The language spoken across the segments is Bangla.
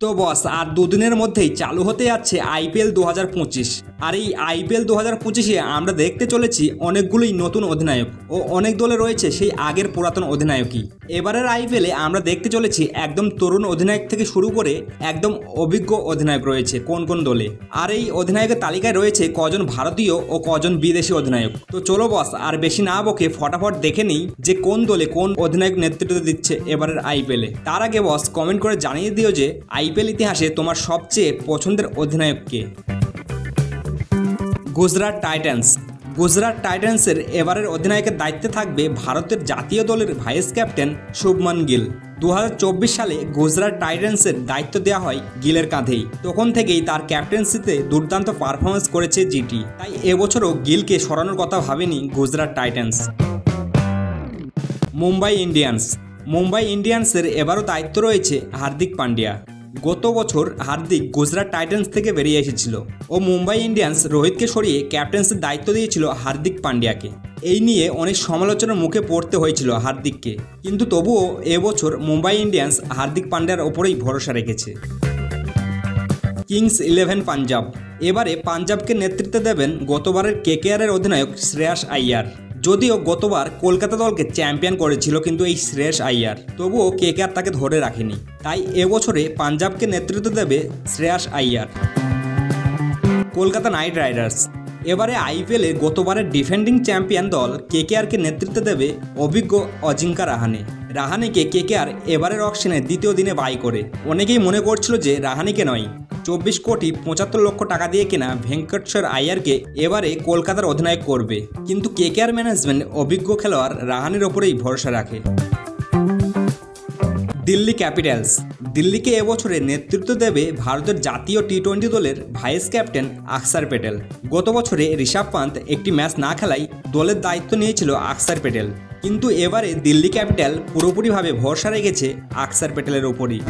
তো বস আর দুদিনের মধ্যেই চালু হতে যাচ্ছে আইপিএল 2025। আর এই আইপিএল 2025-এ আমরা দেখতে চলেছি অনেকগুলোই নতুন অধিনায়ক ও অনেক দলে রয়েছে সেই আগের পুরাতন অধিনায়কই। এবারের আইপিএলে আমরা দেখতে চলেছি একদম তরুণ অধিনায়ক থেকে শুরু করে একদম অভিজ্ঞ অধিনায়ক রয়েছে কোন কোন দলে। আর এই অধিনায়কের তালিকায় রয়েছে কজন ভারতীয় ও কজন বিদেশি অধিনায়ক। তো চলো বস আর বেশি না বকে ফটাফট দেখে নিই যে কোন দলে কোন অধিনায়ক নেতৃত্ব দিচ্ছে এবারের আইপিএলে। তার আগে বস কমেন্ট করে জানিয়ে দিও যে আইপিএল ইতিহাসে তোমার সবচেয়ে পছন্দের অধিনায়ক কে। গুজরাট টাইটান্স। গুজরাট টাইটান্সের এবারের অধিনায়কের দায়িত্বে থাকবে ভারতের জাতীয় দলের ভাইস ক্যাপ্টেন শুভমান গিল। 2024 সালে গুজরাট টাইটান্সের দায়িত্ব দেওয়া হয় গিলের কাঁধেই। তখন থেকেই তার ক্যাপ্টেন্সিতে দুর্দান্ত পারফরমেন্স করেছে জিটি, তাই এবছরও গিলকে সরানোর কথা ভাবেনি গুজরাট টাইটান্স। মুম্বাই ইন্ডিয়ান্স। মুম্বাই ইন্ডিয়ান্সের এবারও দায়িত্ব রয়েছে হার্দিক পান্ডিয়া। গত বছর হার্দিক গুজরাট টাইটান্স থেকে বেরিয়ে এসেছিল ও মুম্বাই ইন্ডিয়ান্স রোহিতকে সরিয়ে ক্যাপ্টেন্সির দায়িত্ব দিয়েছিল হার্দিক পান্ডিয়াকে। এই নিয়ে অনেক সমালোচনার মুখে পড়তে হয়েছিল হার্দিককে, কিন্তু তবুও এবছর মুম্বাই ইন্ডিয়ান্স হার্দিক পান্ডিয়ার ওপরেই ভরসা রেখেছে। কিংস 11 পাঞ্জাব। এবারে পাঞ্জাবকে নেতৃত্ব দেবেন গতবারের কেকেআরের অধিনায়ক শ্রেয়াস আইয়ার। যদিও গতবার কলকাতা দলকে চ্যাম্পিয়ন করেছিল কিন্তু এই শ্রেয়াস আইয়ার, তবুও কেকেআর তাকে ধরে রাখেনি, তাই এবছরে পাঞ্জাবকে নেতৃত্ব দেবে শ্রেয়াস আইয়ার। Kolkata knight riders. এবারে আইপিএলে গতবারের ডিফেন্ডিং চ্যাম্পিয়ন দল কেকেআরকে নেতৃত্ব দেবে অভিজ্ঞ অজিঙ্কা রাহানে। রাহানেকে কেকেআর এবারের অকশনে দ্বিতীয় দিনে বাই করে। অনেকেই মনে করছিল যে রাহানেকে নয়, 24,75,00,000 টাকা দিয়ে কেনা ভেঙ্কটেশ্বর আইয়ারকে এবারে কলকাতার অধিনায়ক করবে, কিন্তু কেকেআর ম্যানেজমেন্ট অভিজ্ঞ খেলোয়াড় রাহানের ওপরেই ভরসা রাখে। দিল্লি ক্যাপিটালস। দিল্লিকে এবছরে নেতৃত্ব দেবে ভারতের জাতীয় টি-20 দলের ভাইস ক্যাপ্টেন আকসার প্যাটেল। গত বছরে ঋষভ পান্ত একটি ম্যাচ না খেলাই দলের দায়িত্ব নিয়েছিল আকসার প্যাটেল, কিন্তু এবারে দিল্লি ক্যাপিটাল পুরোপুরিভাবে ভরসা রেখেছে আকসার প্যাটেলের ওপরই।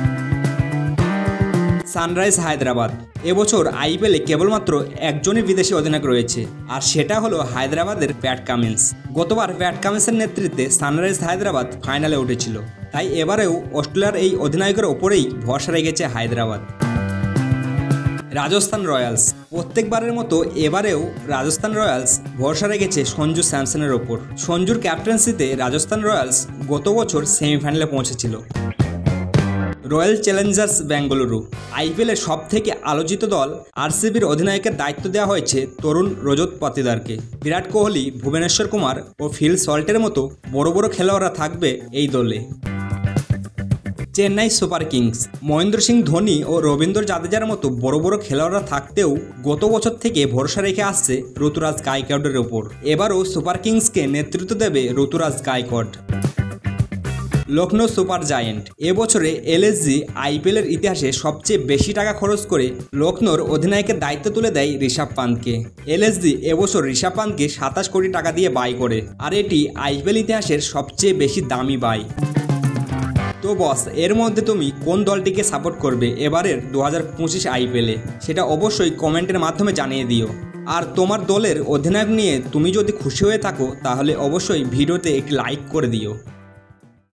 সানরাইজ হায়দ্রাবাদ। এবছর আইপিএলে কেবলমাত্র একজনই বিদেশি অধিনায়ক রয়েছে, আর সেটা হলো হায়দ্রাবাদের প্যাট কামিন্স। গতবার প্যাট কামিন্সের নেতৃত্বে সানরাইজ হায়দ্রাবাদ ফাইনালে উঠেছিল, তাই এবারেও অস্ট্রেলিয়ার এই অধিনায়কের ওপরেই ভরসা রেখেছে হায়দ্রাবাদ। রাজস্থান রয়্যালস। প্রত্যেকবারের মতো এবারেও রাজস্থান রয়্যালস ভরসা রেখেছে সঞ্জু স্যামসনের ওপর। সঞ্জুর ক্যাপ্টেন্সিতে রাজস্থান রয়্যালস গত বছর সেমিফাইনালে পৌঁছেছিল। Royal Challengers Bengaluru. আইপিএলের সব থেকে আলোচিত দল আরসিবির অধিনায়কের দায়িত্ব দেওয়া হয়েছে তরুণ রজত পাতিদারকে। বিরাট কোহলি, ভুবনেশ্বর কুমার ও ফিল সল্টের মতো বড় বড় খেলোয়াড়রা থাকবে এই দলে। Chennai super kings. মহেন্দ্র সিং ধোনি ও রবীন্দ্র জাদেজার মতো বড় বড় খেলোয়াড়রা থাকতেও গত বছর থেকে ভরসা রেখে আসছে ঋতুরাজ গায়কোয়াড়ের ওপর। এবারও সুপার কিংসকে নেতৃত্ব দেবে ঋতুরাজ গায়কোয়াড়। Lucknow super giant. এবছরে এলএসজি আইপিএলের ইতিহাসে সবচেয়ে বেশি টাকা খরচ করে লখনৌর অধিনায়কের দায়িত্ব তুলে দেয় ঋষভ পান্তকে। এলএসজি এবছর ঋষভ পান্তকে 27 কোটি টাকা দিয়ে বাই করে, আর এটি আইপিএল ইতিহাসের সবচেয়ে বেশি দামি বাই। তো বস, এর মধ্যে তুমি কোন দলটিকে সাপোর্ট করবে এবারের 2025 আইপিএলে, সেটা অবশ্যই কমেন্টের মাধ্যমে জানিয়ে দিও। আর তোমার দলের অধিনায়ক নিয়ে তুমি যদি খুশি হয়ে থাকো তাহলে অবশ্যই ভিডিওতে একটি লাইক করে দিও।